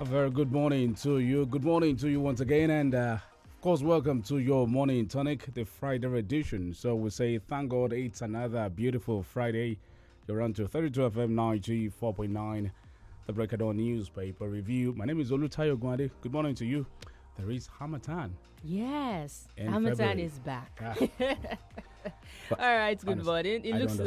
A very good morning to you. Good morning to you once again. And of course, welcome to your Morning Tonic, the Friday edition. So we say, thank God it's another beautiful Friday. You're on to 32 FM 94.9, the Breakdown newspaper review. My name is OLUTAYO, OGUNADE. Good morning to you. There is Hamatan. Yes, Hamatan is back. All right, good morning. It looks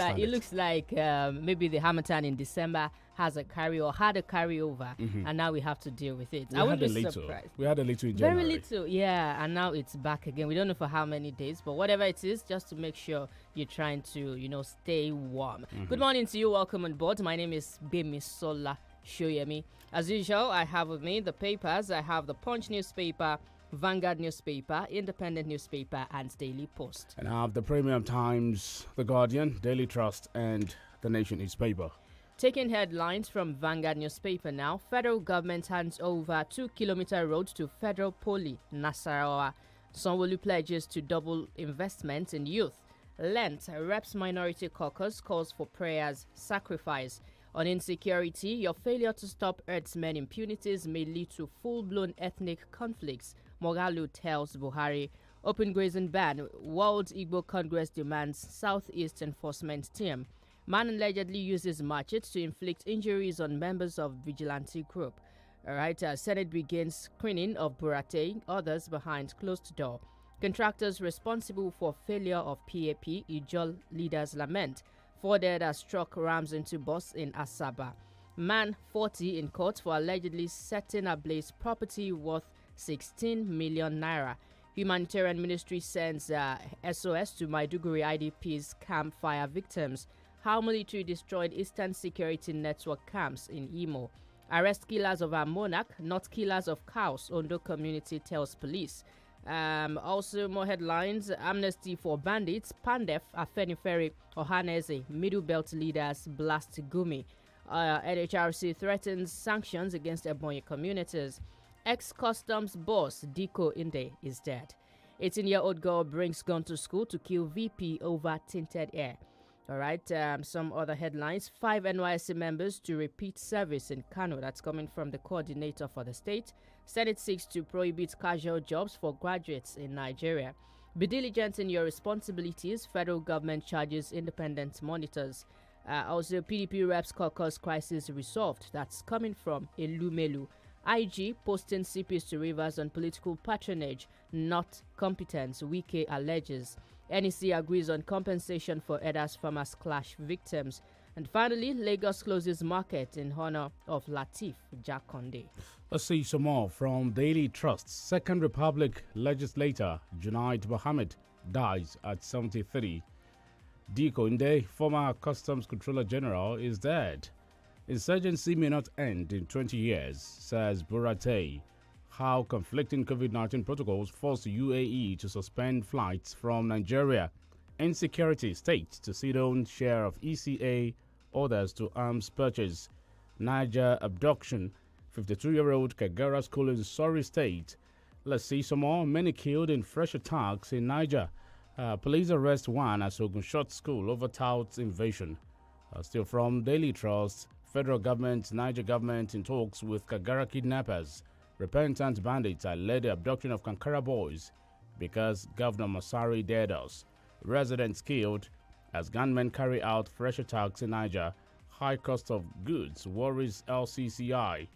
like maybe the Hamatan in December had a carryover, and now we have to deal with it. I wouldn't be surprised. We had a little in January. Very little, yeah, and now it's back again. We don't know for how many days, but whatever it is, just to make sure you're trying to, stay warm. Good morning to you. Welcome on board. My name is GBEMISOLA. SOYEMI. As usual, I have with me the papers. I have the Punch newspaper, Vanguard newspaper, Independent newspaper, and Daily Post. And I have the Premium Times, The Guardian, Daily Trust, and The Nation newspaper. Taking headlines from Vanguard newspaper now, federal government hands over 2-kilometer road to Federal Poly, Nasarawa. Sanwo-Olu pledges to double investment in youth. Lent, Reps Minority Caucus calls for prayers, sacrifice. On insecurity, your failure to stop herdsmen impunities may lead to full-blown ethnic conflicts, Mogalu tells Buhari. Open grazing ban, World Igbo Congress demands Southeast Enforcement Team. Man allegedly uses machete to inflict injuries on members of vigilante group. All right, Senate begins screening of Burate, others behind closed door. Contractors responsible for failure of PAP, Ijol leaders lament. 4 dead as truck rams into bus in Asaba. Man 40 in court for allegedly setting ablaze property worth 16 million naira. Humanitarian ministry sends SOS to Maiduguri IDPs camp fire victims. How military destroyed Eastern Security Network camps in Imo. Arrest killers of our monarch, not killers of cows, Ondo community tells police. Also, more headlines. Amnesty for bandits. Pandef, Afenifere, Ohaneze, Middle Belt leaders blast Gumi. NHRC threatens sanctions against Ebonyi communities. Ex-customs boss Diko Inde is dead. 18-year-old girl brings gun to school to kill VP over tinted air. All right, some other headlines. 5 NYSC members to repeat service in Kano. That's coming from the coordinator for the state. Senate seeks to prohibit casual jobs for graduates in Nigeria. Be diligent in your responsibilities. Federal government charges independent monitors. Also, PDP reps caucus crisis resolved. That's coming from Elumelu. IG posting CPs to Rivers on political patronage, not competence, Wike alleges. NEC agrees on compensation for Edas farmers clash victims. And finally, Lagos closes market in honor of Lateef Jakonde. Let's see some more from Daily Trust. Second Republic legislator Junaid Mohammed dies at 73. Diko Inde, former Customs Controller General, is dead. Insurgency may not end in 20 years, says Burate. How conflicting COVID-19 protocols forced UAE to suspend flights from Nigeria. Insecurity states to cede own share of ECA, orders to arms purchase. Niger abduction, 52-year-old Kagara school in Surrey State. Let's see some more. Many killed in fresh attacks in Niger. Police arrest one at Ogunshot School over touts invasion. Still from Daily Trust, federal government, Niger government in talks with Kagara kidnappers. Repentant bandits are led the abduction of Kankara boys because Governor Masari dared us. Residents killed as gunmen carry out fresh attacks in Niger. High cost of goods worries LCCI.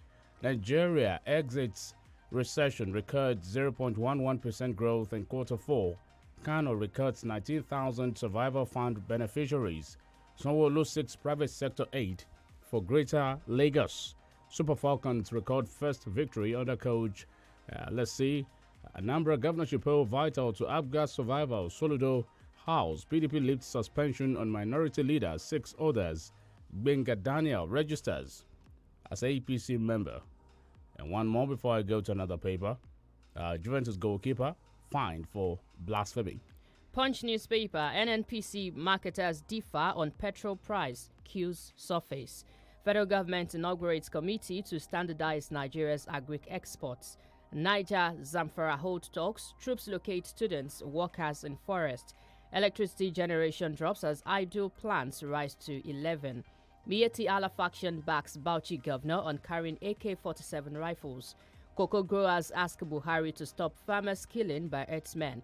Nigeria exits recession, records 0.11% growth in Q4. Kano records 19,000 survival fund beneficiaries. Sanwo-Olu seeks private sector aid for Greater Lagos. Super Falcons record first victory under coach. Let's see. Anambra governorship poll vital to Abgas survival. Soludo House. PDP lifts suspension on minority leaders. 6 others. Benga Daniel registers as APC member. And one more before I go to another paper. Juventus goalkeeper fined for blasphemy. Punch newspaper. NNPC marketers differ on petrol price. Queues surface. Federal government inaugurates committee to standardize Nigeria's agric exports. Niger Zamfara hold talks. Troops locate students, workers in forest. Electricity generation drops as idle plants rise to 11. Mieti Allah faction backs Bauchi governor on carrying AK-47 rifles. Cocoa growers ask Buhari to stop farmers killing by herdsmen.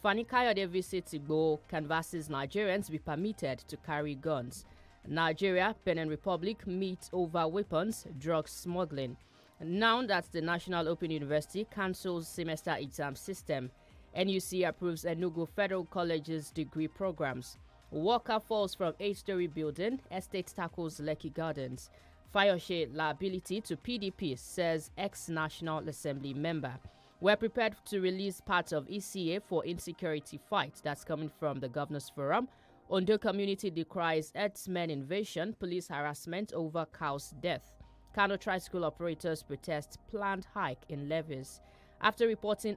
Fani Kayode visits Igbo, canvasses Nigerians be permitted to carry guns. Nigeria, Benin Republic meet over weapons, drugs smuggling. Now that the National Open University cancels semester exam system, NUC approves Enugu Federal College's degree programs. Walker falls from 8-story building, estate tackles Lekki Gardens. Fayoshe liability to PDP, says ex-National Assembly member. We're prepared to release parts of ECA for insecurity fight. That's coming from the Governors Forum. Ondo community decries herdsmen invasion, police harassment over cow's death. Kano tricycle operators protest planned hike in levies. After reporting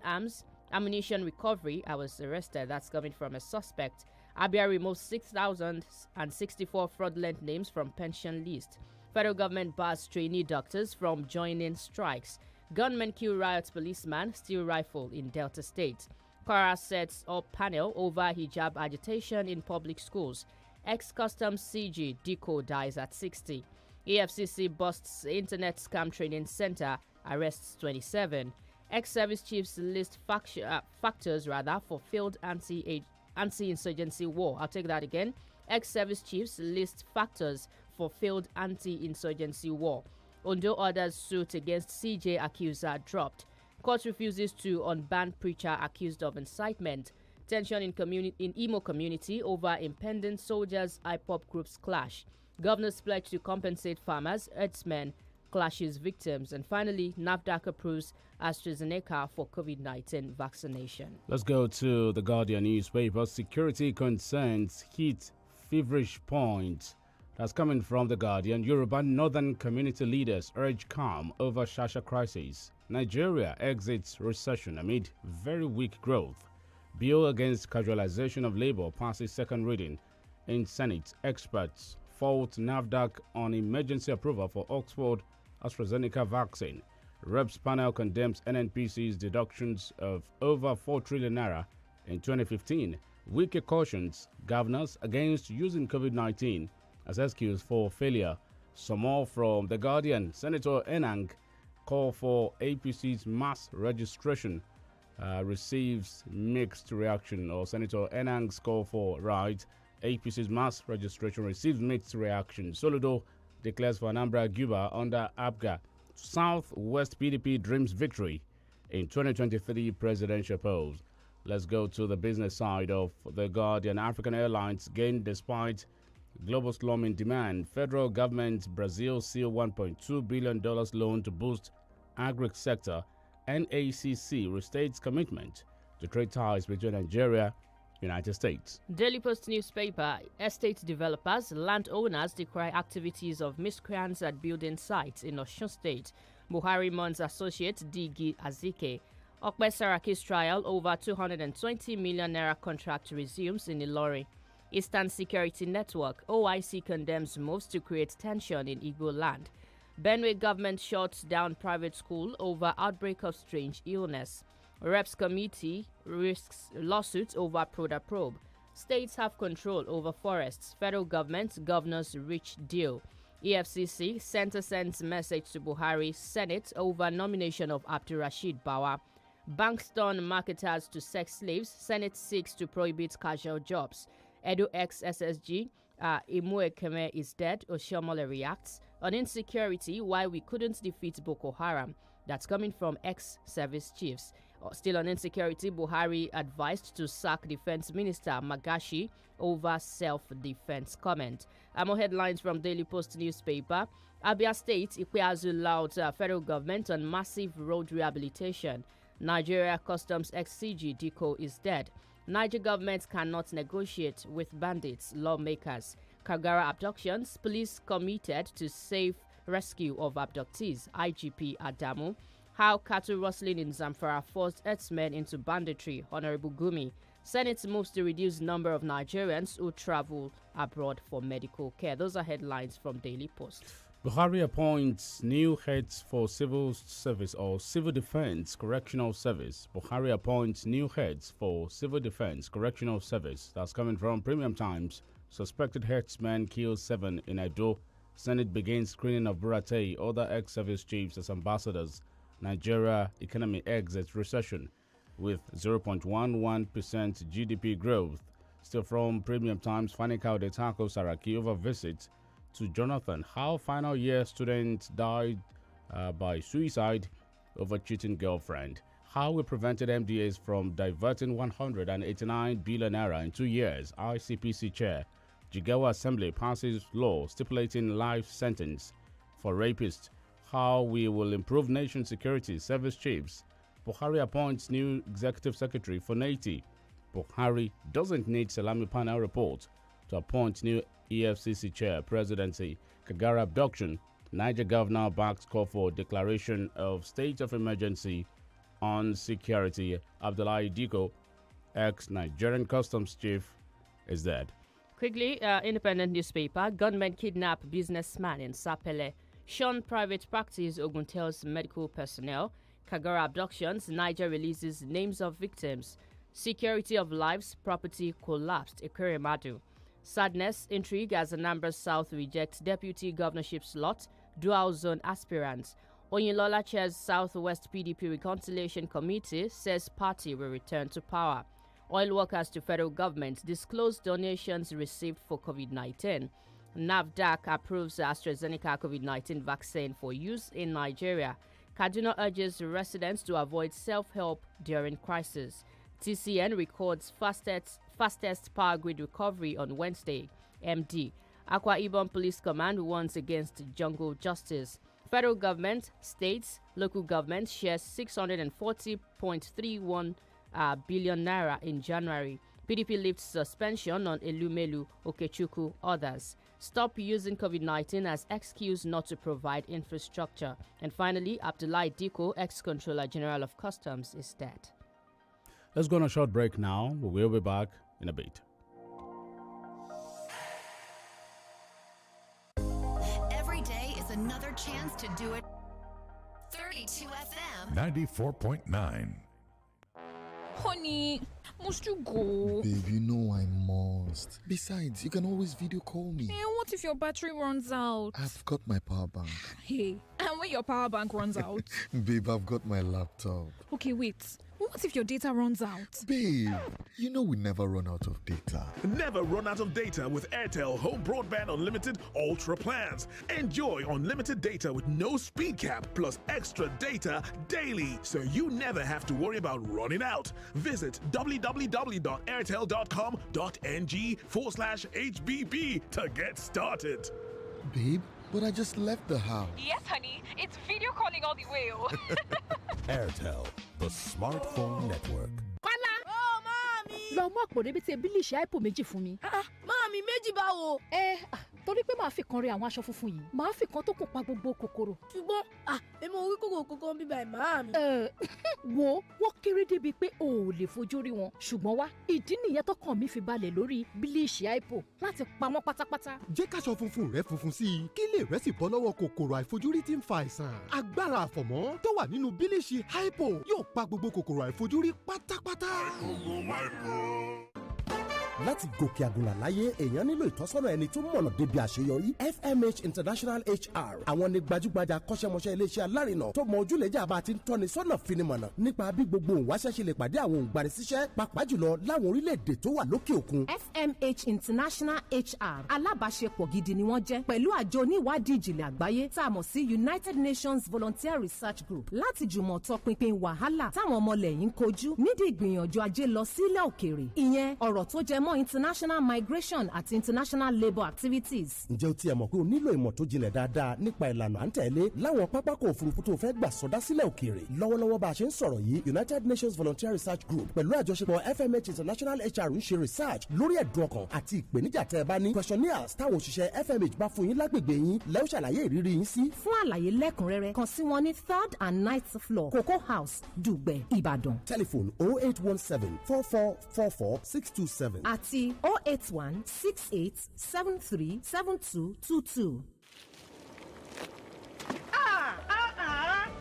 ammunition recovery, I was arrested. That's coming from a suspect. Abia removes 6,064 fraudulent names from pension list. Federal government bars trainee doctors from joining strikes. Gunmen kill riot policeman, steal rifle in Delta State. Kwara sets up panel over hijab agitation in public schools. Ex-customs CG Diko dies at 60. EFCC busts internet scam training center, arrests 27. Ex-service chiefs list factors for failed anti-insurgency war. I'll take that again. Ex-service chiefs list factors for failed anti-insurgency war. Ondo orders suit against CJ accuser dropped. Court refuses to unban preacher accused of incitement. Tension in Imo community over impending soldiers IPOP groups clash. Governors pledge to compensate farmers, herdsmen, clashes victims. And finally, NAFDAC approves AstraZeneca for COVID-19 vaccination. Let's go to the Guardian newspaper. Security concerns hit feverish point. That's coming from the Guardian. Yoruba Northern community leaders urge calm over Shasha crisis. Nigeria exits recession amid very weak growth. Bill against casualization of labor passes second reading. In Senate, experts fault NAFDAC on emergency approval for Oxford AstraZeneca vaccine. Reps panel condemns NNPC's deductions of over 4 trillion naira in 2015. Wike cautions governors against using COVID-19 as excuse for failure. Some more from The Guardian. Senator Enang call for APC's mass registration receives mixed reaction. Or Senator Enang's call for APC's mass registration receives mixed reaction. Soludo declares for Anambra Guba under ABGA. Southwest PDP dreams victory in 2023 presidential polls. Let's go to the business side of The Guardian. African Airlines gained despite global slump in demand. Federal government Brazil seal $1.2 billion loan to boost agri sector. NACC restates commitment to trade ties between Nigeria United States. Daily Post newspaper, estate developers, landowners decry activities of miscreants at building sites in Osun State. Buhari mourns associate Digi Azike. Okpe Saraki's trial over 220 million naira contract resumes in Ilori. Eastern Security Network, OIC condemns moves to create tension in Igbo land. Benue government shuts down private school over outbreak of strange illness. Reps committee risks lawsuits over Proda probe. States have control over forests. Federal government governors reach deal. EFCC center sends message to Buhari Senate over nomination of Abdurrashid Bawa. Banks turn marketers to sex slaves. Senate seeks to prohibit casual jobs. Edo ex-SSG Imue Keme is dead. Oshiomole reacts. On insecurity, why we couldn't defeat Boko Haram. That's coming from ex-service chiefs. Still on insecurity, Buhari advised to sack Defense Minister Magashi over self-defense comment. More headlines from Daily Post newspaper. Abia State, Ikweazu loud federal government on massive road rehabilitation. Nigeria Customs ex-CG Diko is dead. Niger government cannot negotiate with bandits, lawmakers. Kagara abductions, police committed to safe rescue of abductees, IGP Adamu. How cattle rustling in Zamfara forced herdsmen into banditry, Honorable Gumi. Senate moves to reduce number of Nigerians who travel abroad for medical care. Those are headlines from Daily Post. Buhari appoints new heads for civil service or civil defense correctional service. Buhari appoints new heads for civil defense correctional service. That's coming from Premium Times. Suspected herdsman kills 7 in Edo Senate begins screening of Buratai, other ex-service chiefs as ambassadors. Nigeria economy exits recession with 0.11% GDP growth. Still from Premium Times, finding out they tackle Saraki over visit to Jonathan. How final year student died by suicide over cheating girlfriend. How we prevented MDAs from diverting 189 billion naira in 2 years. ICPC chair. Jigawa Assembly passes law stipulating life sentence for rapists. How we will improve nation security. Service chiefs. Buhari appoints new executive secretary for Nati. Buhari doesn't need Salami panel report to appoint new EFCC chair. Presidency. Kagara abduction. Niger governor backs call for declaration of state of emergency on security. Abdullahi Diko, ex-Nigerian customs chief, is dead. Quickly, independent newspaper, gunmen kidnap businessman in Sapele. Shun private practice, Ogun tells medical personnel. Kagara abductions, Niger releases names of victims. Security of lives, property collapsed, Ekeremadu. Sadness, intrigue as Anambra South rejects deputy governorship slot, dual zone aspirants. Oyinlola chairs Southwest PDP Reconciliation Committee, says party will return to power. Oil workers to federal government disclose donations received for COVID-19. NAFDAC approves AstraZeneca COVID-19 vaccine for use in Nigeria. Kaduna urges residents to avoid self-help during crisis. TCN records fastest power grid recovery on Wednesday. MD. Akwa Ibom Police Command warns against jungle justice. Federal government, states, local government shares 640.31 billion naira in January. PDP lifts suspension on Elumelu, Okechukwu, others. Stop using COVID-19 as excuse not to provide infrastructure. And finally, Abdullahi Diko, ex-Controller General of Customs, is dead. Let's go on a short break now. We'll be back in a bit. Every day is another chance to do it. 32 FM 94.9. Honey, must you go? Babe, you know I must. Besides, you can always video call me. What if your battery runs out? I've got my power bank. Hey, and when your power bank runs out? Babe, I've got my laptop. Okay, wait. What if your data runs out? Babe, you know we never run out of data. Never run out of data with Airtel Home Broadband Unlimited Ultra plans. Enjoy unlimited data with no speed cap plus extra data daily, so you never have to worry about running out. Visit www.airtel.com.ng/HBB to get started. Babe, but I just left the house. Yes, honey. It's video calling all the way. Airtel, the smartphone network. Oh, mommy! Lọ mú àpò débi tí ebílì ṣe àìpò méjì fún mi. Mami, méjì báwo? Torí pé màá fi kan rẹ àwọn aṣọ funfun yìí. Màá fi kan tó kún pa gbogbo kòkòrò. Ṣùgbọ́n, èmi ò rí kòkòrò bíbá ẹ̀ màámi. Wọ́n kéré débi pé o ò lè fojú rí wọn. Ṣùgbọ́n wá, ìdí nìyẹn tọkàn mi fi balẹ̀ lórí bílíṣì àìpò láti pa wọ́n pátápátá. Jẹ́ káṣọ funfun rẹ funfun sí i, kí lè rẹ sì bọ́ lọ́wọ́ kòkòrò àìfojúrí tí ń fa àìsàn. Agbára àfọ̀mọ́ tó wà nínú bílíṣì àìpò yóò pa gbogbo kòkòrò àìfojúrí pátápátá. Láti gòkè àgùnlà láyé èèyàn nílò ìtọ́sọ́nà ẹni tó mọ̀nà débi àṣeyọrí. FMH International HR àwọn ni gbajúgbajà akọ́ṣẹ́mọṣẹ́ iléeṣẹ́ alárinà tó mọ ojúlẹ̀jà bá ti ń tọ́ni sọ́nà finimọ̀nà nípa bí gbogbo òǹwáṣẹ́ ṣe lè pàdé àwọn òǹgbanisíṣẹ́ pàápàá jùlọ láwọn orílẹ̀-èdè tó wà lókè òkun. FMH International HR alábàáṣepọ̀ gidi ni wọ́n jẹ́ pẹ̀lú àjọ oníwádìí ìjìnlẹ̀ àgbáyé tá a mọ̀ sí United Nations Volunteer Research Group láti jùmọ̀ tọpinpin wàhálà táwọn ọmọlẹ́yìn ń kojú nídìí ìgbìyànjú ajé lọ sílẹ̀ òkèèrè. Ìyẹn ọ̀rọ̀ tó jẹ mọ́ international migration àti international labour activities. Ǹjẹ́ o tiẹ̀ mọ̀ pé o nílò ìmọ̀ tó jinlẹ̀ dáadáa nípa ìlànà à ń tẹ̀lé láwọn pápákọ̀ òfurufú tó fẹ́ gbà sọdá sílẹ̀ òkèèrè. Lọ́wọ́lọ́wọ́ bá a ṣe ń sọ̀rọ̀ yìí, United Nations Volunteer Research Group pẹ̀lú àjọṣepọ̀ FMH International HR ń ṣe research lórí ẹ̀dùn ọkàn àti ìpèníjà tẹ́ ẹ bá ní. Questionnaires táwọn òṣìṣẹ́ FMH bá fún yín lágbègbè yín lẹ́ ó ṣàlàyé ìrírí yín sí. Fún àlàyé lẹ́kùnrẹ́rẹ́ kàn sí wọn ní 3rd and 9th floor Cocoa House, Dùgbẹ̀, Ìbàdàn. Telephone 0817 4444 627 àti 08168737222.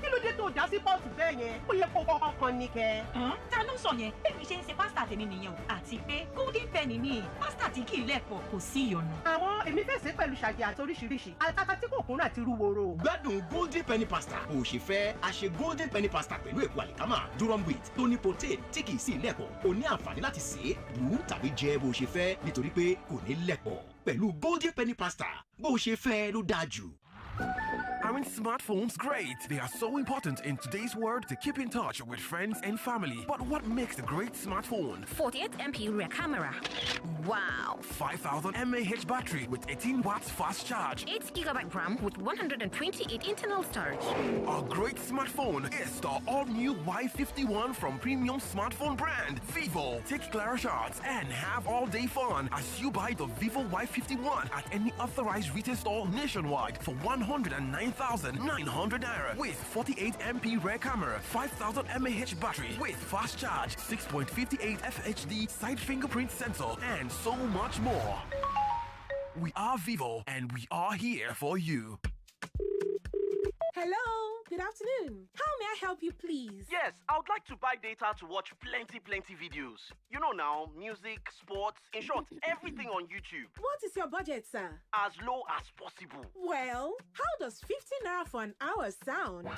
Kí ló ló dé tó dá sí pọ́ọ̀tù bẹ́ẹ̀ yẹn ó yẹ kó kọ́kọ́ kan ní kẹ́. ta ló sọ yẹn èmi ṣe ń ṣe pásítà tèmi nìyẹn o àti pé golden penny ni pásítà tí kì í lẹ̀pọ̀ kò sí ìyọnu. àwọn èmi fèsì pẹ̀lú ṣàjẹ́ àti oríṣiríṣi àtàkà tí kò kúnra ti rúworo. gbádùn golden penny pasta bó ṣe fẹ́ a ṣe golden penny pasta pẹ̀lú èpo àlìkámà durum wheat tó ní protein tí kì í sí lẹ̀pọ̀ o ní àǹfààní láti sè é bù tàbí jẹ bó ṣe fẹ́ nítorí pé kò ní lẹ̀pọ̀ pẹ̀lú golden penny pasta bó ṣe fẹ́ ló dáa jù. Aren't smartphones great? They are so important in today's world to keep in touch with friends and family. But what makes a great smartphone? 48MP rear camera. Wow. 5000 mAh battery with 18 watts fast charge. 8GB RAM with 128 internal storage. A great smartphone is the all-new Y51 from premium smartphone brand Vivo. Take clear shots and have all-day fun as you buy the Vivo Y51 at any authorized retail store nationwide for 109,900 naira with 48MP rear camera, 5000 mAh battery with fast charge, 6.58 FHD side fingerprint sensor, and so much more. We are Vivo and we are here for you. Hello, good afternoon. How may I help you, please? Yes, I would like to buy data to watch plenty videos. You know now, music, sports, in short, everything on YouTube. What is your budget, sir? As low as possible. Well, how does 50 naira for an hour sound? 50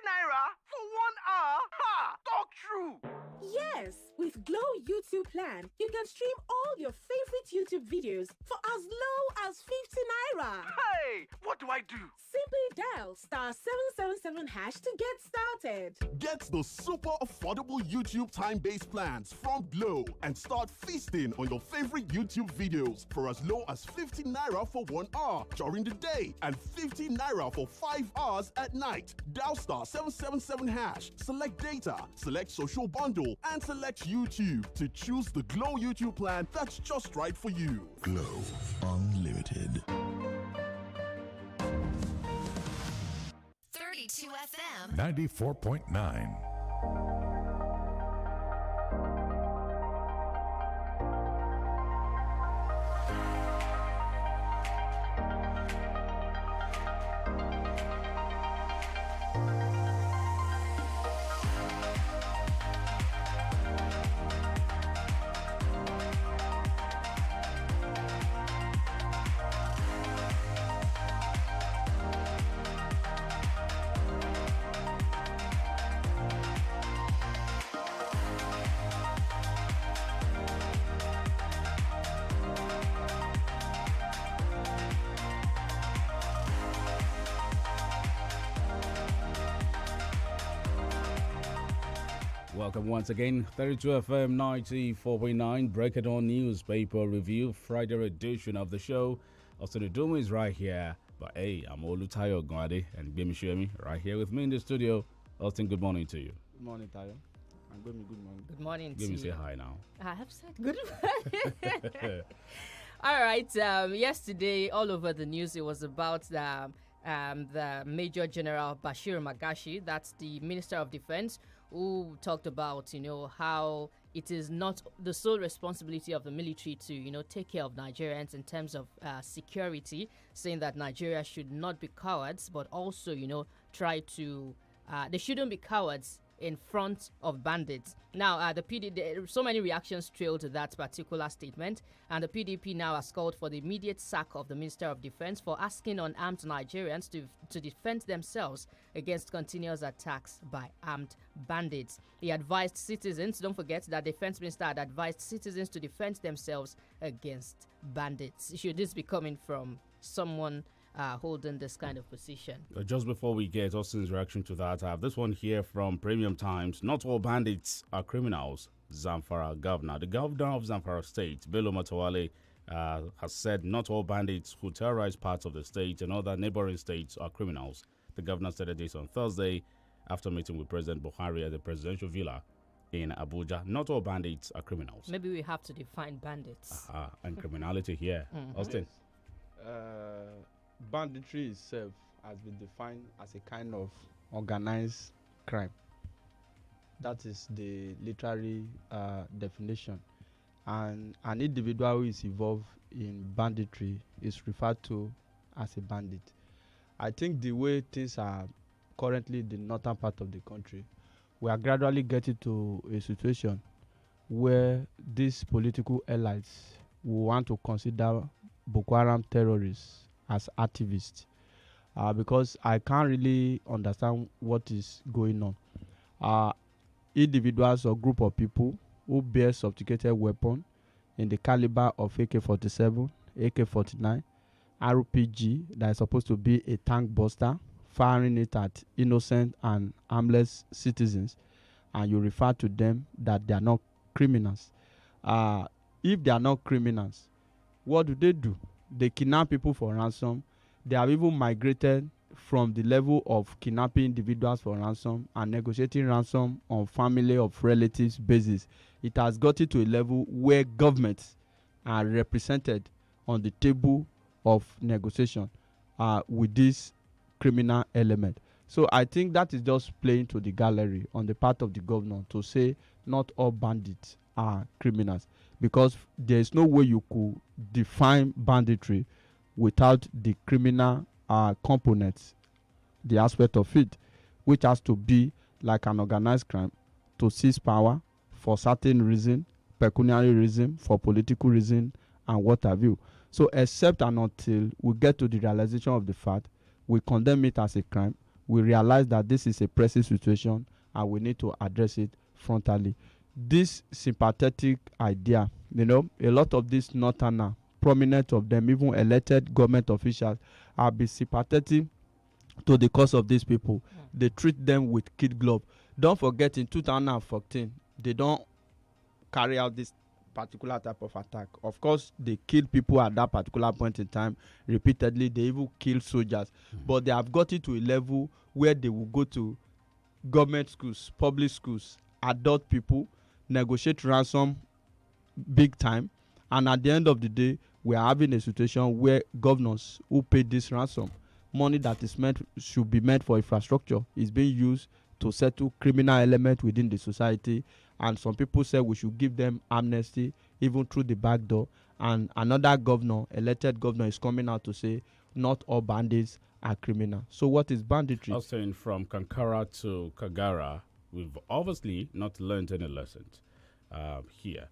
naira for 1 hour? Ha! Talk true! Yes, with Glow YouTube plan, you can stream all your favorite YouTube videos for as low as 50 naira. Hey, what do I do? Simply dial *777# to get started. Get the super affordable YouTube time-based plans from Glow and start feasting on your favorite YouTube videos for as low as 50 naira for 1 hour during the day and 50 naira for 5 hours at night. Dial *777#, select data, select social bundle, and select YouTube to choose the Glow YouTube plan that's just right for you. Glow Unlimited. 32 FM 94.9. Welcome once again, 32 FM 94.9, Break It On Newspaper Review, Friday edition of the show. Austin Udoma is right here, but hey, I'm OLUTAYO, OGUNADE, and GBEMISOLA right here with me in the studio. Austin, good morning to you. Good morning, Tayo. And good morning. Good morning to Give you. me say hi now. I have said good morning. All right, yesterday, all over the news, it was about the Major General Bashir Magashi, that's the Minister of Defense, who talked about, how it is not the sole responsibility of the military to, take care of Nigerians in terms of security, saying that Nigeria should not be cowards, but also, try to, they shouldn't be cowards in front of bandits. Now, the PDP, so many reactions trailed to that particular statement, and the PDP now has called for the immediate sack of the Minister of Defense for asking unarmed Nigerians to defend themselves against continuous attacks by armed bandits. He advised citizens, don't forget that the Defense Minister had advised citizens to defend themselves against bandits. Should this be coming from someone holding this kind of position? Just before we get Austin's reaction to that, I have this one here from Premium Times. Not all bandits are criminals. Zamfara governor. The governor of Zamfara State, Bello Matawale, has said not all bandits who terrorize parts of the state and other neighboring states are criminals. The governor said this on Thursday after meeting with President Buhari at the presidential villa in Abuja. Not all bandits are criminals. Maybe we have to define bandits. And criminality here. Austin. Banditry itself has been defined as a kind of organized crime. That is the literary definition. And an individual who is involved in banditry is referred to as a bandit. I think the way things are currently the northern part of the country, we are gradually getting to a situation where these political elites will want to consider Boko Haram terrorists as activists, because I can't really understand what is going on. Individuals or group of people who bear sophisticated weapon in the caliber of AK-47, AK-49, RPG that is supposed to be a tank buster, firing it at innocent and harmless citizens, and you refer to them that they are not criminals. If they are not criminals, what do? They kidnap people for ransom. They have even migrated from the level of kidnapping individuals for ransom and negotiating ransom on family of relatives basis. It has gotten to a level where governments are represented on the table of negotiation with this criminal element. So I think that is just playing to the gallery on the part of the governor to say not all bandits are criminals, because there is no way you could define banditry without the criminal components, the aspect of it, which has to be like an organized crime to seize power for certain reason, pecuniary reason, for political reason, and what have you. So except and until we get to the realization of the fact, we condemn it as a crime, we realize that this is a pressing situation and we need to address it frontally. This sympathetic idea, a lot of these northerners, prominent of them, even elected government officials, are be sympathetic to the cause of these people. They treat them with kid glove. Don't forget, in 2014, they don't carry out this particular type of attack. Of course, they killed people at that particular point in time repeatedly. They even killed soldiers. But they have got it to a level where they will go to government schools, public schools, adult people, negotiate ransom big time, and at the end of the day, we are having a situation where governors who pay this ransom, money that is should be meant for infrastructure, is being used to settle criminal element within the society. And some people say we should give them amnesty even through the back door. And another governor, elected governor, is coming out to say not all bandits are criminal. So what is banditry? Also, from Kankara to Kagara, we've obviously not learned any lessons here.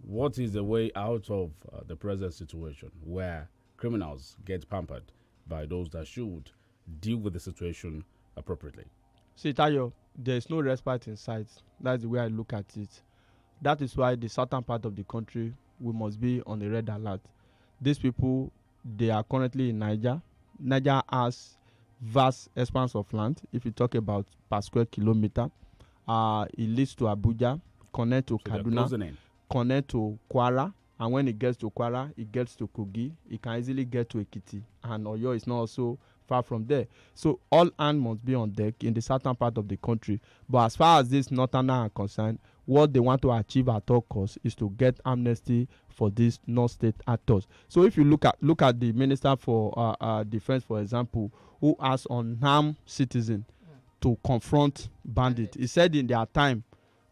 What is the way out of the present situation where criminals get pampered by those that should deal with the situation appropriately? See, Tayo, there is no respite in sight. That's the way I look at it. That is why the southern part of the country, we must be on the red alert. These people, they are currently in Niger. Niger has vast expanse of land. If you talk about per square kilometer, it leads to Abuja, connect to Kaduna, connect to Kwara, and when it gets to Kwara, it gets to Kogi. It can easily get to Ekiti, and Oyo is not also far from there. So all hands must be on deck in the southern part of the country. But as far as these northerners are concerned, what they want to achieve at all costs is to get amnesty for these north state actors. So if you look at the Minister for Defense, for example, who asked unarmed citizens to confront bandits. He said in their time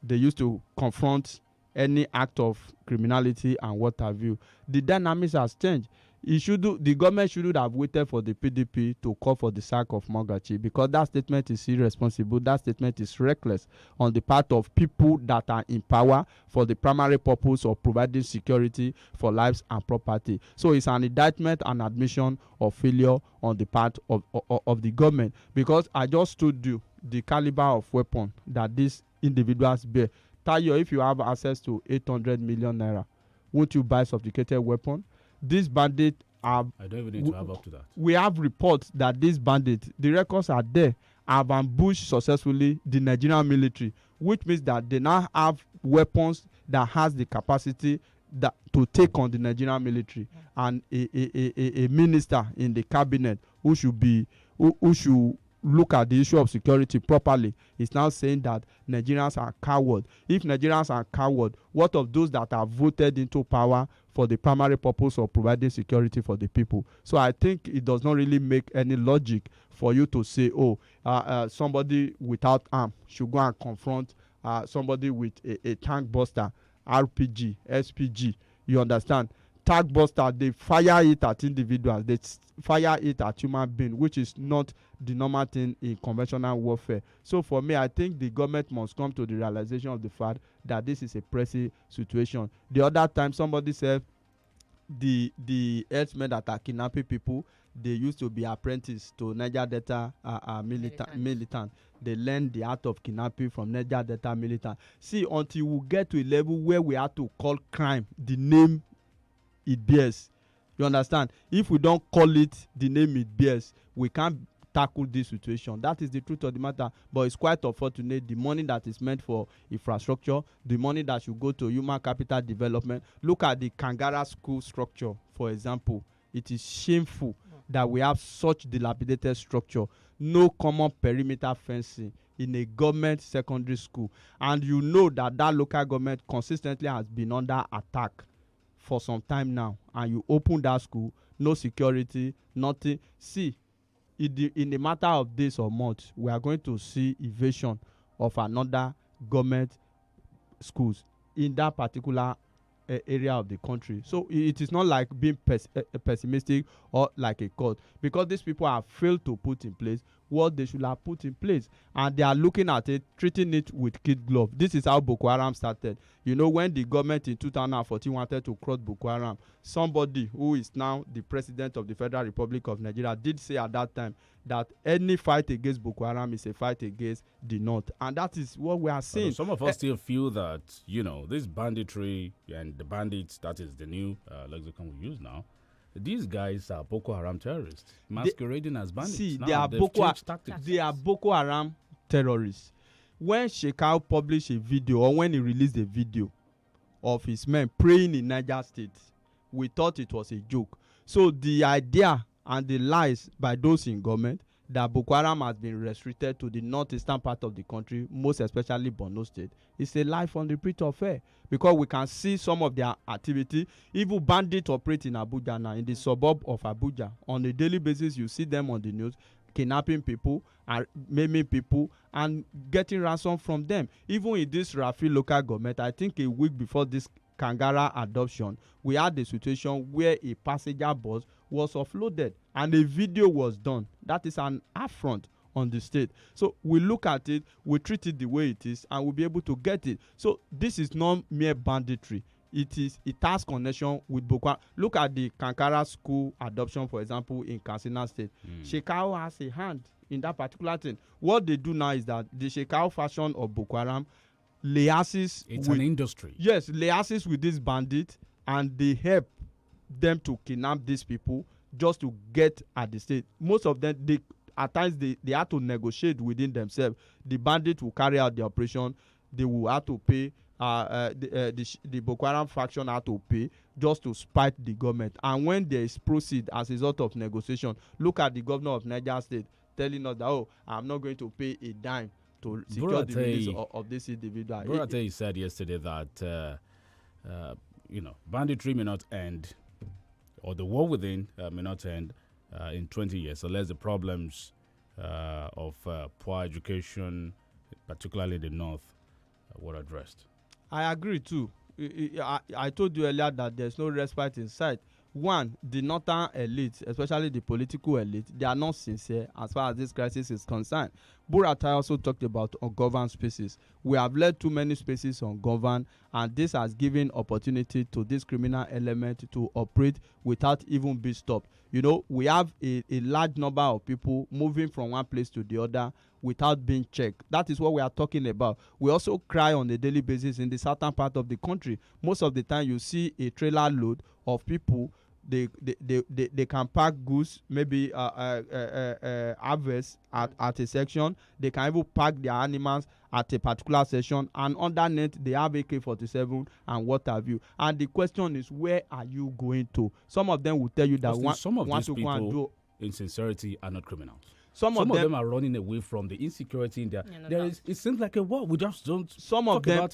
they used to confront any act of criminality and what have you. The dynamics has changed. The government shouldn't have waited for the PDP to call for the sack of Mogachi, because that statement is irresponsible. That statement is reckless on the part of people that are in power for the primary purpose of providing security for lives and property. So it's an indictment and admission of failure on the part of the government, because I just told you the caliber of weapon that these individuals bear. Tayo, if you have access to 800 million naira, won't you buy sophisticated weapon? These bandits are... I don't even need to have up to that. We have reports that these bandits, the records are there, have ambushed successfully the Nigerian military, which means that they now have weapons that has the capacity to take on the Nigerian military. And a minister in the cabinet who should look at the issue of security properly is now saying that Nigerians are cowards. If Nigerians are cowards, what of those that are voted into power for the primary purpose of providing security for the people? So I think it does not really make any logic for you to say, somebody without arm should go and confront somebody with a tank buster, RPG, SPG. You understand? tag buster, they fire it at individuals, they fire it at human beings, which is not the normal thing in conventional warfare. So for me, I think the government must come to the realization of the fact that this is a pressing situation. The other time somebody said the herdsmen that are kidnapping people, they used to be apprenticed to Niger Delta militant. They learn the art of kidnapping from Niger Delta militant. See, until we get to a level where we have to call crime the name it bears, you understand? If we don't call it the name it bears, we can't tackle this situation. That is the truth of the matter. But it's quite unfortunate. The money that is meant for infrastructure, the money that should go to human capital development. Look at the Kangara school structure, for example. It is shameful that we have such dilapidated structure, no common perimeter fencing in a government secondary school, and you know that local government consistently has been under attack for some time now, and you open that school, no security, nothing. See, in a matter of days or months, we are going to see evasion of another government schools in that particular area of the country. So it is not like being pessimistic or like a cult, because these people have failed to put in place what they should have put in place, and they are looking at it, treating it with kid glove. This is how Boko Haram started. You know, when the government in 2014 wanted to cross Boko Haram, somebody who is now the president of the Federal Republic of Nigeria did say at that time that any fight against Boko Haram is a fight against the North, and that is what we are seeing. Some of us still feel that, you know, this banditry and the bandits, that is the new lexicon we use now, these guys are Boko Haram terrorists masquerading as bandits. See, now, they are Boko Haram terrorists. When Shekau published a video, or when he released a video of his men praying in Niger State, we thought it was a joke. So the idea and the lies by those in government that Boko Haram has been restricted to the northeastern part of the country, most especially Borno State, is a lie from the pit of hell, because we can see some of their activity. Even bandits operate in Abuja now, in the suburb of Abuja. On a daily basis, you see them on the news, kidnapping people and maiming people and getting ransom from them. Even in this Rafi local government, I think a week before this Kangara adoption, we had a situation where a passenger bus was offloaded and a video was done. That is an affront on the state. So we look at it, we treat it the way it is, and we'll be able to get it. So this is not mere banditry. It has connection with Boko Haram. Look at the Kankara school adoption, for example, in Katsina State. Shekau has a hand in that particular thing. What they do now is that the Shekau faction of Boko Haram liaises it's an industry. Yes, liaises with these bandits, and they help them to kidnap these people just to get at the state. Most of them, at times they have to negotiate within themselves. The bandits will carry out the operation. They will have to pay. The Boko Haram faction have to pay just to spite the government. And when there is proceed as a result of negotiation, look at the governor of Niger State telling us that, oh, I'm not going to pay a dime to secure the release of this individual. Burate said yesterday that banditry may not end, or the war within may not end in 20 years, unless the problems of poor education, particularly in the north, were addressed. I agree too. I told you earlier that there's no respite in sight. One, the northern elite, especially the political elite, they are not sincere as far as this crisis is concerned. Buratai also talked about ungoverned spaces. We have led too many spaces ungoverned, and this has given opportunity to this criminal element to operate without even being stopped. You know, we have a large number of people moving from one place to the other without being checked. That is what we are talking about. We also cry on a daily basis in the southern part of the country. Most of the time you see a trailer load of people. They can pack goods, maybe harvest at a section. They can even pack their animals at a particular section, and underneath they have AK-47 and what have you. And the question is, where are you going to? Some of them will tell you that some of these people in sincerity are not criminals. Some of them are running away from the insecurity in there. It seems like a war. We just don't some of them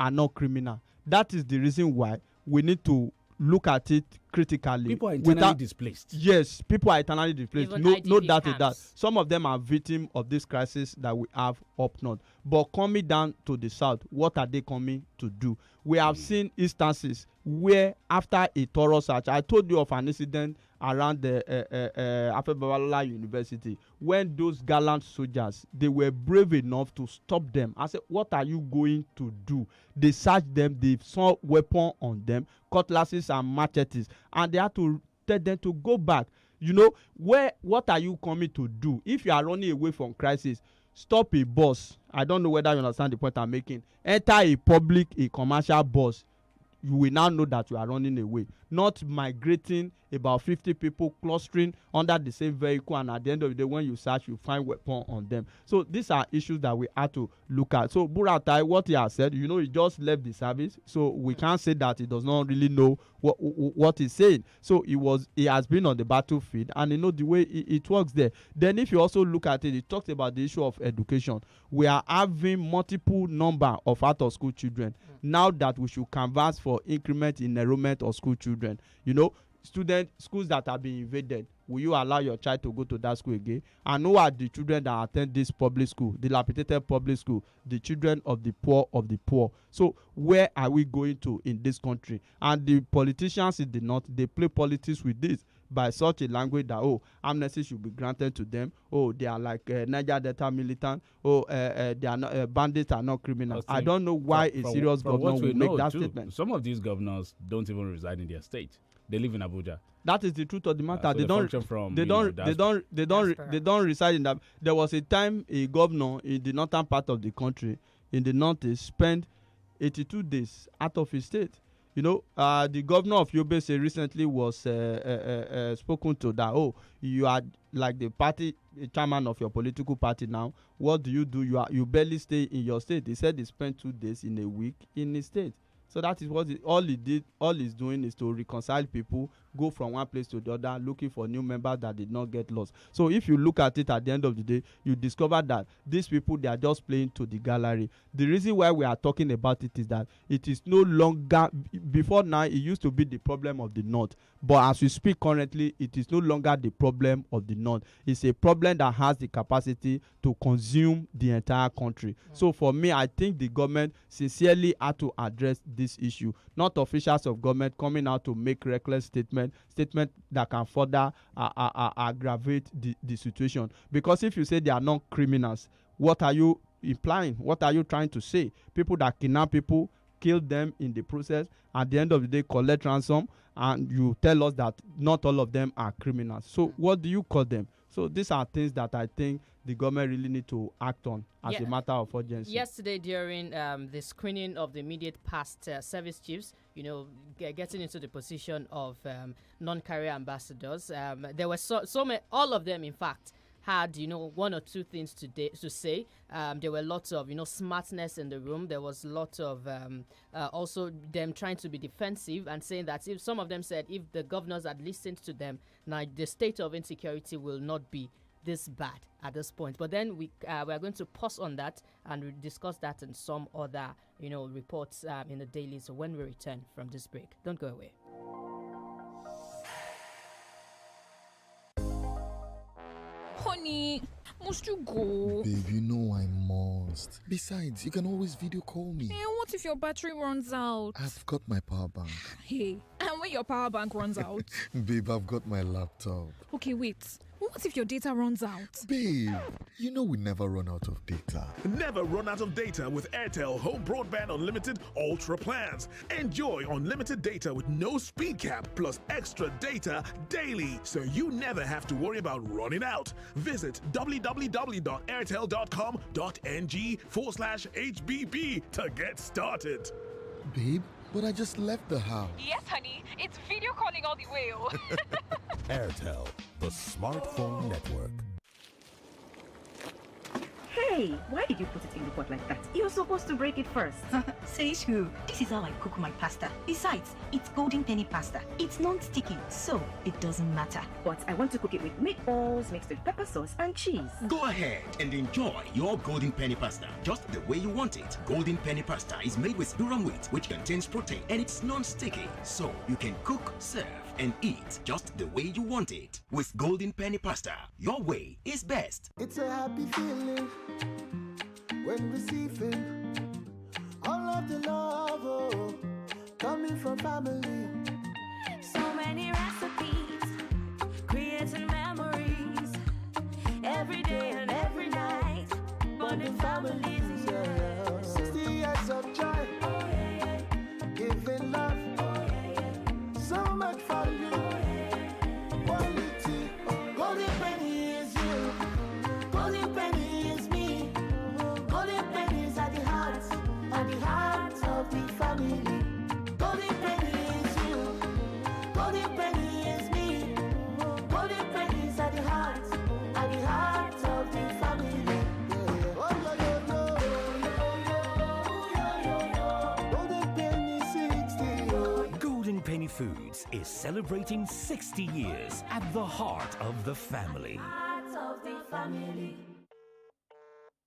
are not criminal. That is the reason why we need to look at it critically. People are internally displaced. Yes, people are internally displaced. Even No IDP doubt in that. camps. Some of them are victims of this crisis that we have up north. But coming down to the south, what are they coming to do? We have seen instances where after a thorough search, I told you of an incident around the Afebawalola University when those gallant soldiers, they were brave enough to stop them. I said, what are you going to do? They searched them, they saw weapons on them, cutlasses and machetes, and they had to tell them to go back. You know, what are you coming to do? If you are running away from crisis, stop a bus. I don't know whether you understand the point I'm making. Enter a commercial bus. You will now know that you are running away, not migrating about 50 people clustering under the same vehicle, and at the end of the day when you search you find weapon on them. So these are issues that we have to look at. So Buratai, what he has said, you know, he just left the service, so we can't say that he does not really know what he's saying. So he has been on the battlefield, and you know the way it works there. Then if you also look at it, he talks about the issue of education. We are having multiple number of out of school children now that we should canvass for increment in enrollment of school children. You know, schools that have been invaded, will you allow your child to go to that school again? And who are the children that attend this public school, dilapidated public school, the children of the poor of the poor? So where are we going to in this country? And the politicians in the north, they play politics with this by such a language that, oh, amnesty should be granted to them. Oh, they are like Niger Delta militant. Oh, they are not, bandits are not criminals. I don't know why a serious governor would make that statement. Some of these governors don't even reside in their state. They live in Abuja. That is the truth of the matter. So they don't reside in that. There was a time a governor in the northern part of the country, in the northeast, spent 82 days out of his state. You know, the governor of Yobe recently was spoken to that, oh, you are like the party chairman of your political party now. What do? You barely stay in your state. He said he spent 2 days in a week in his state. So that is what all he's doing is to reconcile people, go from one place to the other, looking for new members that did not get lost. So if you look at it at the end of the day, you discover that these people, they are just playing to the gallery. The reason why we are talking about it is that it is no longer, before now it used to be the problem of the north, but as we speak currently, it is no longer the problem of the north. It's a problem that has the capacity to consume the entire country. So for me, I think the government sincerely had to address this issue, not officials of government coming out to make reckless statement that can further aggravate the situation. Because if you say they are not criminals, what are you implying? What are you trying to say? People that kidnap people, kill them in the process, at the end of the day collect ransom, and you tell us that not all of them are criminals. So what do you call them? So these are things that I think the government really need to act on as a matter of urgency. Yesterday, during the screening of the immediate past service chiefs, you know, getting into the position of non-career ambassadors, there were so many, all of them, in fact, had, you know, one or two things to say. There were lots of, you know, smartness in the room. There was lots of also them trying to be defensive and saying that if some of them said if the governors had listened to them, now the state of insecurity will not be this bad at this point. But then we are going to pause on that and we'll discuss that in some other, you know, reports in the daily. So when we return from this break, don't go away. Honey, must you go? Babe, you know I must. Besides, you can always video call me. What if your battery runs out? I've got my power bank. Hey, and when your power bank runs out? Babe, I've got my laptop. Okay, wait. What if your data runs out? Babe, you know we never run out of data. Never run out of data with Airtel Home Broadband Unlimited Ultra plans. Enjoy unlimited data with no speed cap plus extra data daily, so you never have to worry about running out. Visit www.airtel.com.ng/HBB to get started. Babe, but I just left the house. Yes, honey. It's video calling all the way. Airtel, the smartphone network. Hey, Hey, why did you put it in the pot like that? You're supposed to break it first. Says who? This is how I cook my pasta. Besides, it's golden penny pasta. It's non-sticky, so it doesn't matter. But I want to cook it with meatballs mixed with pepper sauce and cheese. Go ahead and enjoy your golden penny pasta just the way you want it. Golden penny pasta is made with durum wheat, which contains protein, and it's non-sticky, so you can cook, serve, and eat just the way you want it. With golden penny pasta, your way is best. It's a happy feeling when receiving all of the love, oh, coming from family. So many recipes, creating memories, every day and every night, bonding families. 60 years of joy, giving love, so much for you. Quality, golden penny is you, golden penny is me, golden pennies at the heart of the family. Golden penny is you, golden penny is me, golden pennies at the heart of the family. Golden Penny Foods is celebrating 60 years at the heart of the family. Heart of the family.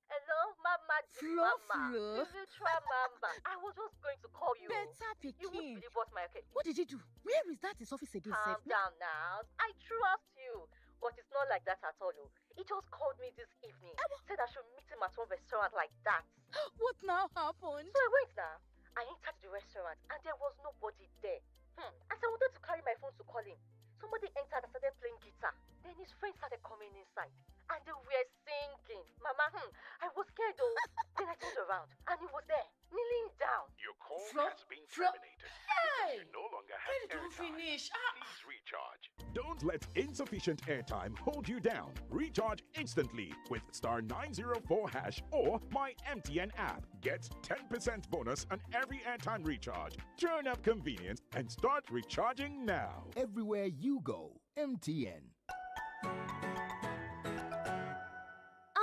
Hello, Mama. Flo. You will try, Mama. I was just going to call you. Better You won't Peking. believe what's my okay. What did you do? Where is that his office again, Calm sef? down now. I trust you. But it's not like that at all. Oh. He just called me this evening. Said I should meet him at one restaurant like that. What now happened? So I went now. I entered the restaurant and there was nobody there. As I wanted to carry my phone to call him, somebody entered and started playing guitar. Then his friends started coming inside and they were singing. Mama, I was scared though. Then I turned around and he was there, kneeling down. Your call Flo? has been terminated. Hey! You no longer have When don't airtime. finish? Please recharge. Don't let insufficient airtime hold you down. Recharge instantly with *904# or my MTN app. Get 10% bonus on every airtime recharge. Turn up convenience and start recharging now. Everywhere you go, MTN.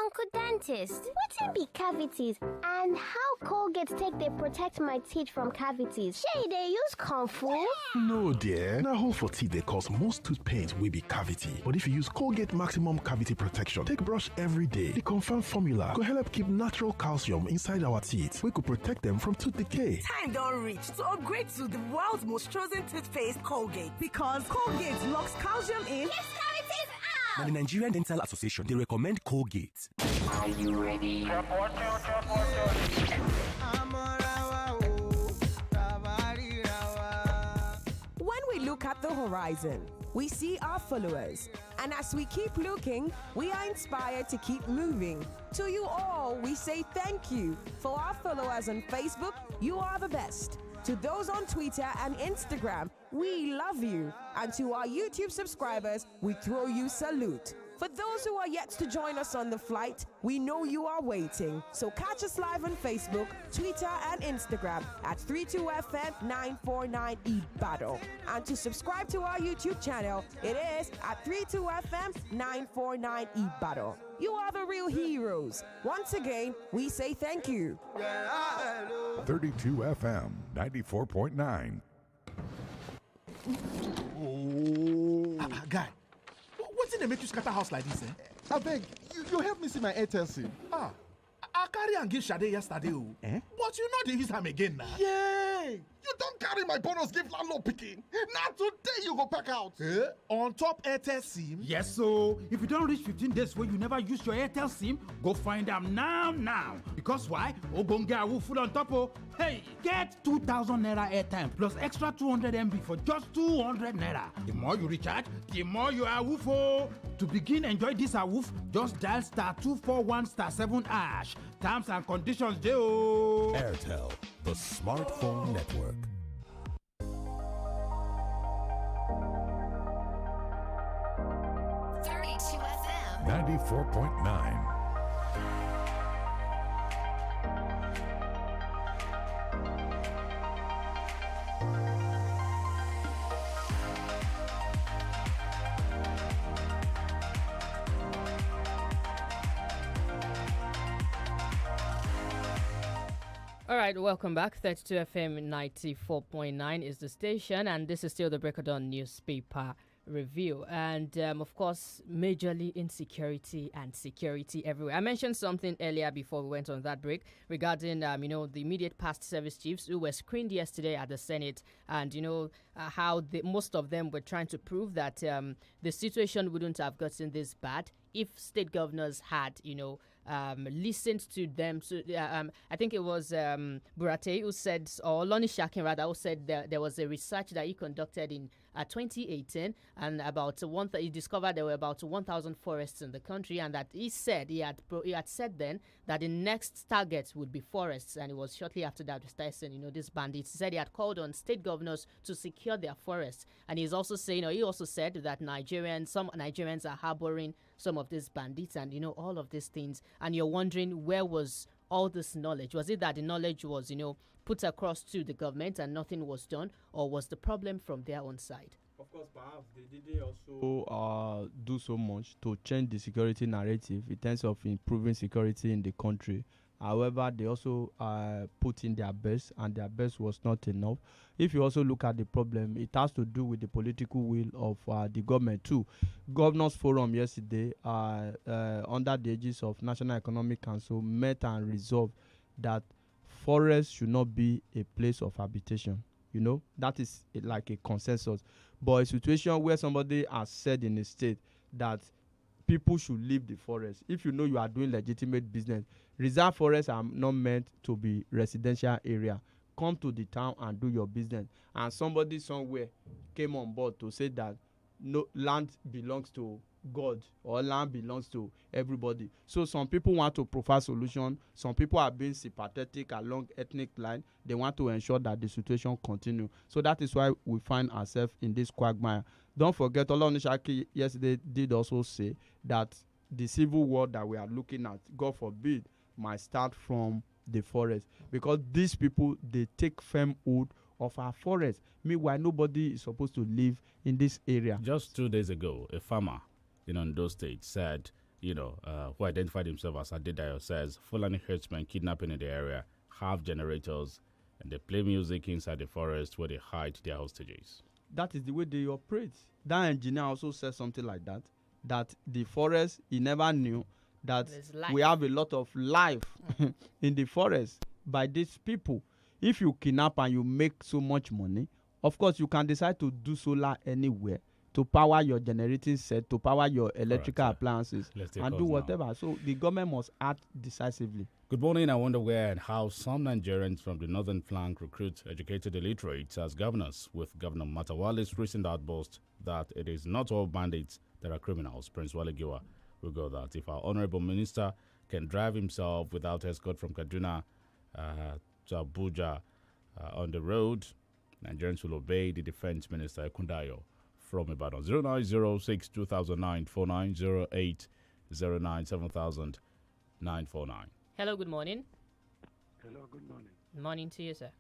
Uncle Dentist, what be cavities and how Colgate take they protect my teeth from cavities? Shey they use Comfort? No, dear. Now, hole for teeth they cause most tooth pains will be cavity. But if you use Colgate Maximum Cavity Protection, take brush every day. The confirmed formula could help keep natural calcium inside our teeth. We could protect them from tooth decay. Time don't reach to upgrade to the world's most chosen toothpaste, Colgate. Because Colgate locks calcium in. Yes, cavities out! Now, the Nigerian Dental Association, they recommend Colgate. Are you ready? When we look at the horizon, we see our followers. And as we keep looking, we are inspired to keep moving. To you all, we say thank you. For our followers on Facebook, you are the best. To those on Twitter and Instagram, we love you. And to our YouTube subscribers, we throw you salute. For those who are yet to join us on the flight, we know you are waiting. So catch us live on Facebook, Twitter, and Instagram at 32FM 949 Ibadan. And to subscribe to our YouTube channel, it is at 32FM 949 Ibadan. You are the real heroes. Once again, we say thank you. 32 FM 94.9. Guy, what's in the make you scatter house like this, eh? I beg, you help me see my Airtel SIM. I carry and give Sade yesterday, but you know they use am again now. Yay! You don't carry my bonus give landlord picking. Now today you go pack out. On top Airtel SIM? Yes, so if you don't reach 15 days where you never use your Airtel SIM, go find them now. Because why? Ogonga will full on top of. Hey, get 2,000 naira airtime plus extra 200 MB for just 200 naira. The more you recharge, the more you are woofo. To begin enjoy this awoof, just dial *241*7#. Terms and conditions, Joe. Airtel, the smartphone network. FM 94.9. All right, welcome back. 32 FM 94.9 is the station, and this is still the Break of Dawn newspaper review. And of course, majorly insecurity and security everywhere. I mentioned something earlier before we went on that break regarding, the immediate past service chiefs who were screened yesterday at the Senate, and how most of them were trying to prove that the situation wouldn't have gotten this bad if state governors had, listened to them. So I think it was Burate who said, or Loni Shakin rather, who said there was a research that he conducted in 2018, and he discovered there were about 1,000 forests in the country, and that he had said then that the next target would be forests, and it was shortly after that we started saying, these bandits. He said he had called on state governors to secure their forests, and he also said that some Nigerians are harboring some of these bandits, and all of these things, and you're wondering, where was all this knowledge? Was it that the knowledge was put across to the government and nothing was done, or was the problem from their own side? Of course, perhaps they didn't also do so much to change the security narrative in terms of improving security in the country. However, they also put in their best, and their best was not enough. If you also look at the problem, it has to do with the political will of the government too. Governors Forum yesterday, under the aegis of National Economic Council, met and resolved that forests should not be a place of habitation. That is like a consensus. But a situation where somebody has said in a state that people should leave the forest. If you are doing legitimate business, reserve forests are not meant to be residential area. Come to the town and do your business. And somebody somewhere came on board to say that no land belongs to God or land belongs to everybody. So some people want to provide solution. Some people are being sympathetic along ethnic line. They want to ensure that the situation continue. So that is why we find ourselves in this quagmire. Don't forget, Olonishaki yesterday did also say that the civil war that we are looking at, God forbid, might start from the forest, because these people, they take firm hold of our forest. Meanwhile, nobody is supposed to live in this area. Just 2 days ago, a farmer in those states said, who identified himself as Adedayo, says Fulani herdsmen kidnapping in the area have generators and they play music inside the forest where they hide their hostages. That is the way they operate. That engineer also said something like that, that the forest, he never knew that we have a lot of life in the forest by these people. If you kidnap and you make so much money, of course you can decide to do solar anywhere to power your generating set, to power your electrical appliances, and do whatever. Now. So the government must act decisively. Good morning. I wonder where and how some Nigerians from the northern flank recruit educated illiterates as governors, with Governor Matawale's recent outburst that it is not all bandits that are criminals. Prince Wale Giwa will go that. If our honorable minister can drive himself without escort from Kaduna to Abuja on the road, Nigerians will obey the defense minister Ogundayo from Ibadan. 0906 2009 4908 09 7000 949. Hello, good morning. Hello, good morning. Morning to you, sir.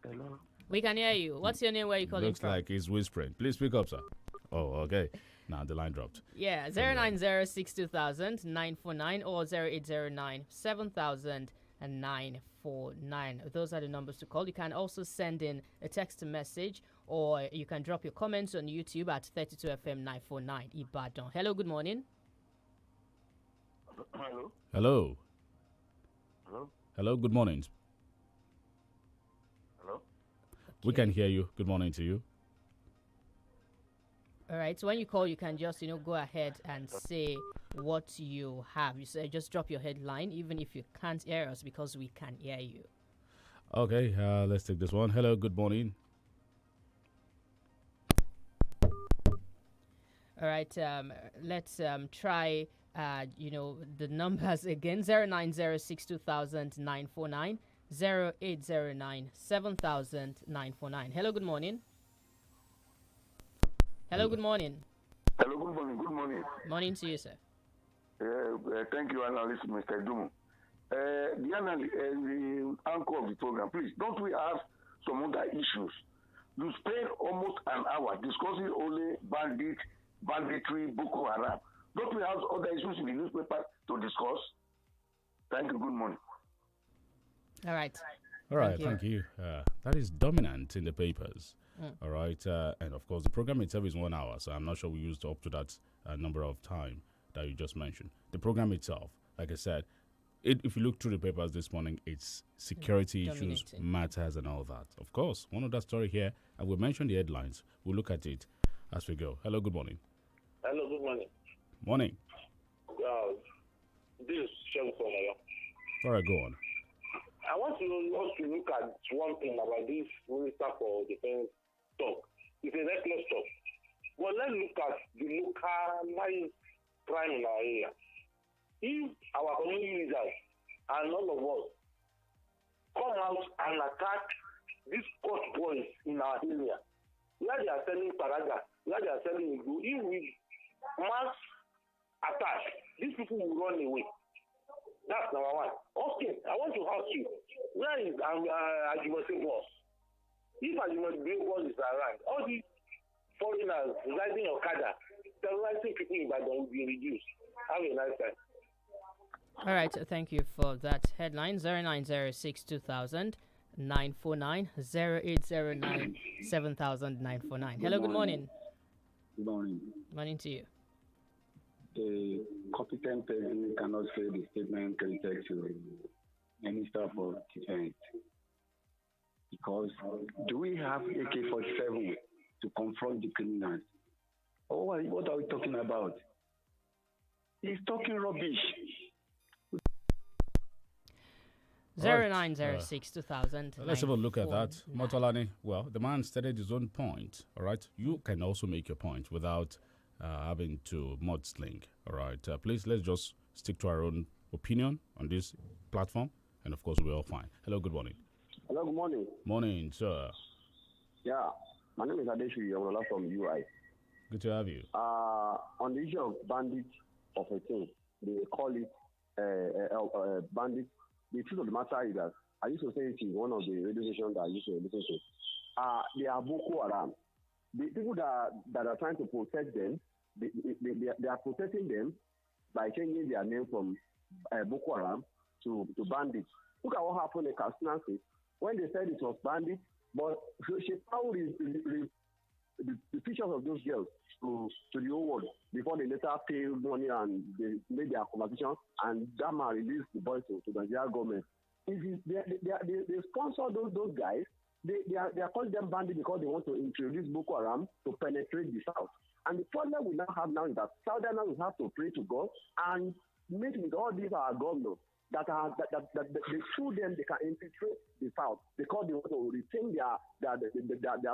Hello. We can hear you. What's your name? Where are you calling Looks from? like he's whispering. Please speak up, sir. Oh, okay. Now the line dropped. Yeah, 09062 2000 949 or 0809 7000 and 949. Those are the numbers to call. You can also send in a text message, or you can drop your comments on YouTube at 32FM 949 Ibadan. Hello, good morning. Hello. Hello. Hello. Hello, good morning. Hello. We can hear you. Good morning to you. All right, so when you call, you can just, go ahead and say what you have. You say, just drop your headline, even if you can't hear us, because we can hear you. Okay, let's take this one. Hello, good morning. All right, let's try, the numbers again. 0906 2000 949, 0809 7000 949. Hello, good morning. Hello, good morning. Hello, good morning. Good morning. Morning to you, sir. Thank you, analyst, Mr. Dumu. The anchor of the program, please, don't we have some other issues? You spend almost an hour discussing only banditry, Boko Haram. Don't we have other issues in the newspaper to discuss? Thank you. Good morning. All right. All right, thank you. That is dominant in the papers. All right, and of course, the program itself is 1 hour, so I'm not sure we used up to that number of time that you just mentioned. The program itself, like I said, if you look through the papers this morning, it's security issues, matters, and all that. Of course, one of that story here, and we mentioned the headlines. We'll look at it as we go. Hello, good morning. Hello, good morning. Morning. This is Shem from Oyo. All right, go on. I want to look at one thing about this Minister for Defense talk. It's a reckless talk. But let's look at the localized crime in our area. If our community leaders and all of us come out and attack these court boys in our area, where they are selling paraga, where they are selling Igbo, if we mass attack, these people will run away. That's number one. Okay, I want to ask you, where is Ajimose boss? If Ajimose boss is around, all these foreigners riding Okada, terrorizing people in Ibadan will be reduced. Have a nice time. All right, thank you for that headline. 0906 2000 949 0809 7000 949. Hello, good morning. Good morning. Morning to you. The competent person cannot say the statement credited to Minister for Defense. Because do we have AK-47 to confront the criminals? Oh, what are we talking about? He's talking rubbish. 0906 2000. Let's have a look at that. Motolani, well, the man stated his own point, all right? You can also make your point without having to mudsling, all right? Please, let's just stick to our own opinion on this platform, and of course, we're all fine. Hello, good morning. Hello, good morning. Morning, sir. Yeah, my name is Adeshu Yawala from UI. Good to have you. On the issue of bandit of a thing, they call it bandit. The truth of the matter is that I used to say it in one of the radio stations that I used to listen to. They are Boko Haram. The people that are trying to protect them, they are protecting them by changing their name from Boko Haram to bandits. Look at what happened in Katsina State when they said it was bandits, but she found the pictures of those girls to the whole world before they later pay money and they made their conversation, and that man released the boys to the Nigerian government. They sponsor those guys. They are calling them bandits because they want to introduce Boko Haram to penetrate the south. And the problem we now have now is that Southerners will have to pray to God and make with all these our governors that they through them they can infiltrate the south because they want to retain their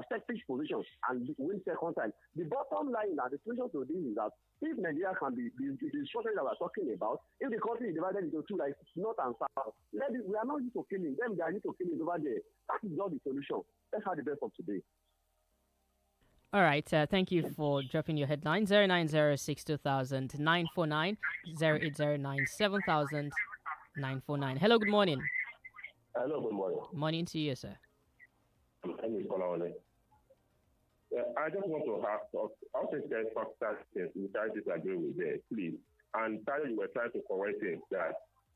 selfish positions and win second time. The bottom line now, the solution to this is that if Nigeria can be the structure that we're talking about, if the country is divided into two, like north and south, we are not used to killing them, they are used to killing over there. That is not the solution. Let's have the best of today. All right, thank you for dropping your headline. 0906 2000 949 0809 7000 949. Hello, good morning. Hello, good morning. Morning to you, sir. My name is Kolawole. I just want to ask, I think there's factors which I disagree with there, please. And you were trying to correct it that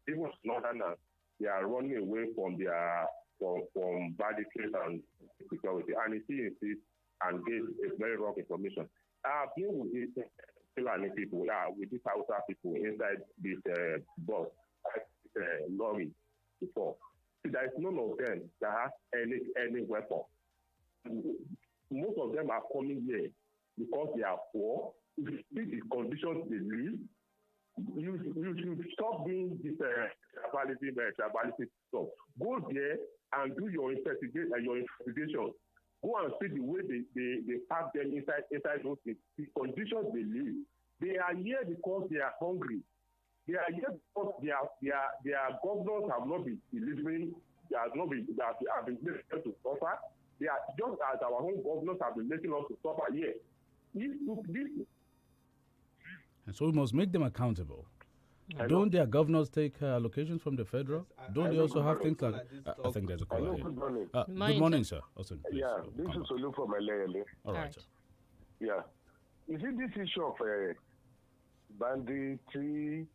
even Northerners, they are running away from their from banditry and security. And it is and gave a very wrong information. I've been with these Fulani people, with these Hausa people inside this bus, lorry before. There is none of them that has any weapon. Most of them are coming here because they are poor. If you see the conditions they live, you should stop doing this tribalism stuff. Go there and do your investigation. Go and see the way they pack them inside those things. The conditions they live. They are here because they are hungry. They are here because their governors have not been delivering. They have been making them to suffer. They are just as our own governors have been making us to suffer here. And so we must make them accountable. Don't their governors take allocations from the federal? Don't they also have things like... I think there's a caller here. Good morning. Good morning, sir. Also, please, yeah, this is Olu from Elele. All right, sir. Yeah. You see this issue of banditry,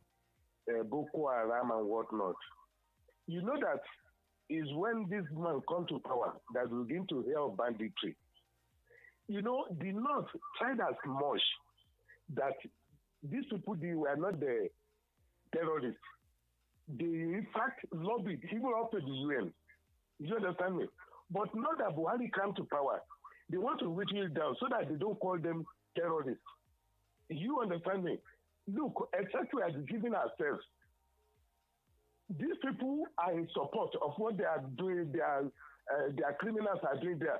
Boko Haram and whatnot. You know that is when this man come to power that will begin to hear of banditry. You know, the North tried as much that these people, they were not the terrorists. They, in fact, lobbied even up to the UN. You understand me? But now that Buhari come to power, they want to whittle it down so that they don't call them terrorists. You understand me? Look, except we are deceiving ourselves. These people are in support of what they are doing, their criminals are doing there.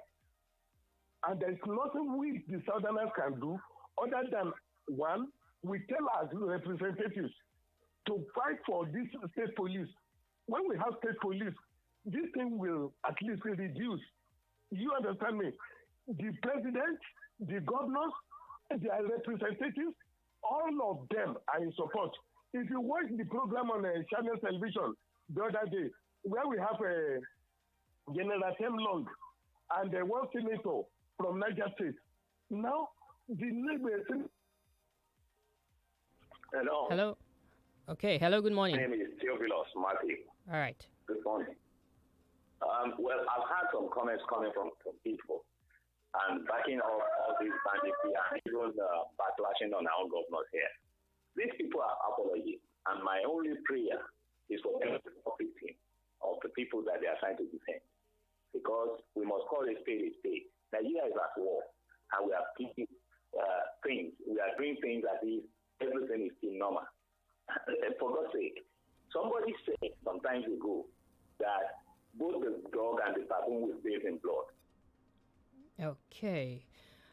And there's nothing we, the Southerners, can do other than, one, we tell our representatives to fight for this state police. When we have state police, this thing will at least reduce. You understand me? The president, the governors, their representatives, all of them are in support. If you watch the program on Channel Television the other day, where we have General Temlong and one senator from Niger State, now the neighbor. Hello. Hello. Okay. Hello. Good morning. My name is Theophilus Marty. All right. Good morning. Well, I've had some comments coming from people and backing up all these bandits and even backlashing on our own governors here. These people are apologies, and my only prayer is for them to stop victim of the people that they are trying to defend. Because we must call a spade a spade. Nigeria is at war, and we are picking things. We are doing things as if everything is still normal. For God's sake, somebody said some time ago that both the dog and the baboon will bathe in blood. Okay.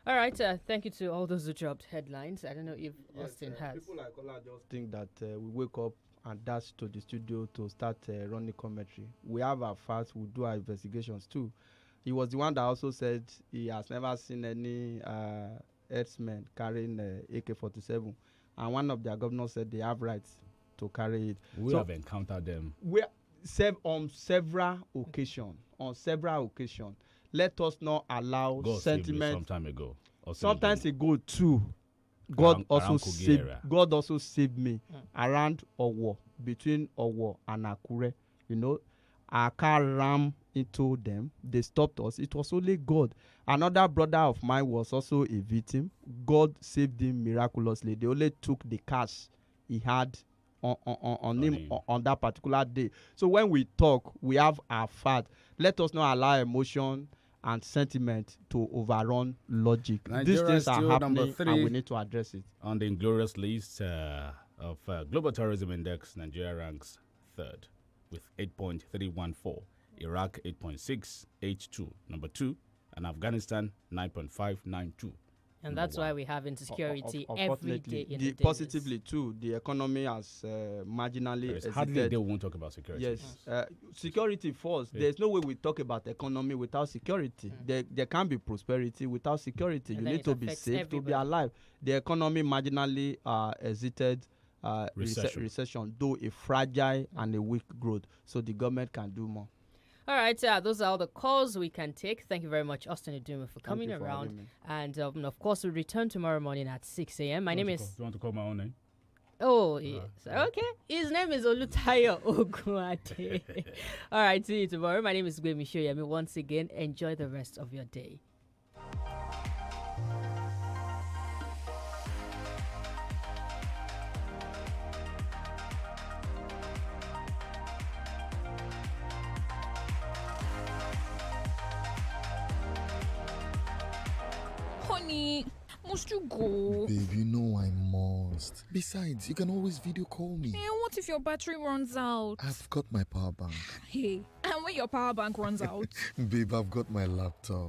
All right. Thank you to all those who dropped headlines. I don't know if Austin has. People like Ola just think that we wake up and dash to the studio to start running commentary. We have our facts. We do our investigations too. He was the one that also said he has never seen any herdsmen carrying AK-47, and one of their governors said they have rights to carry it. We have encountered them. On several occasions. Let us not allow sentiment. Some time ago. Sometimes ago too. God also saved me around Owo, between Owo and Akure. You know, our car rammed into them. They stopped us. It was only God. Another brother of mine was also a victim. God saved him miraculously. They only took the cash he had on him on that particular day. So when we talk, we have our fact. Let us not allow emotion and sentiment to overrun logic. These things are happening and we need to address it. On the inglorious list of Global Terrorism Index, Nigeria ranks third with 8.314, Iraq 8.682, number 2, and Afghanistan 9.592. And that's why we have insecurity every day in the positively too, the economy has marginally hardly a day we won't talk about security. Yes, security first. Yeah. There's no way we talk about economy without security. There can't be prosperity without security. And you need to be safe to be alive. The economy marginally exited recession, though a fragile and a weak growth. So the government can do more. All right, those are all the calls we can take. Thank you very much, Austin Iduma, for coming around. And, of course, we'll return tomorrow morning at 6 a.m. My name is... Do you want to call my own name? Oh, yes. Okay. His name is OLUTAYO OGUNADE. All right, see you tomorrow. My name is GBEMISOLA. Once again, enjoy the rest of your day. Honey, must you go? Babe, you know I must. Besides, you can always video call me. What if your battery runs out? I've got my power bank. Hey, and when your power bank runs out? Babe, I've got my laptop.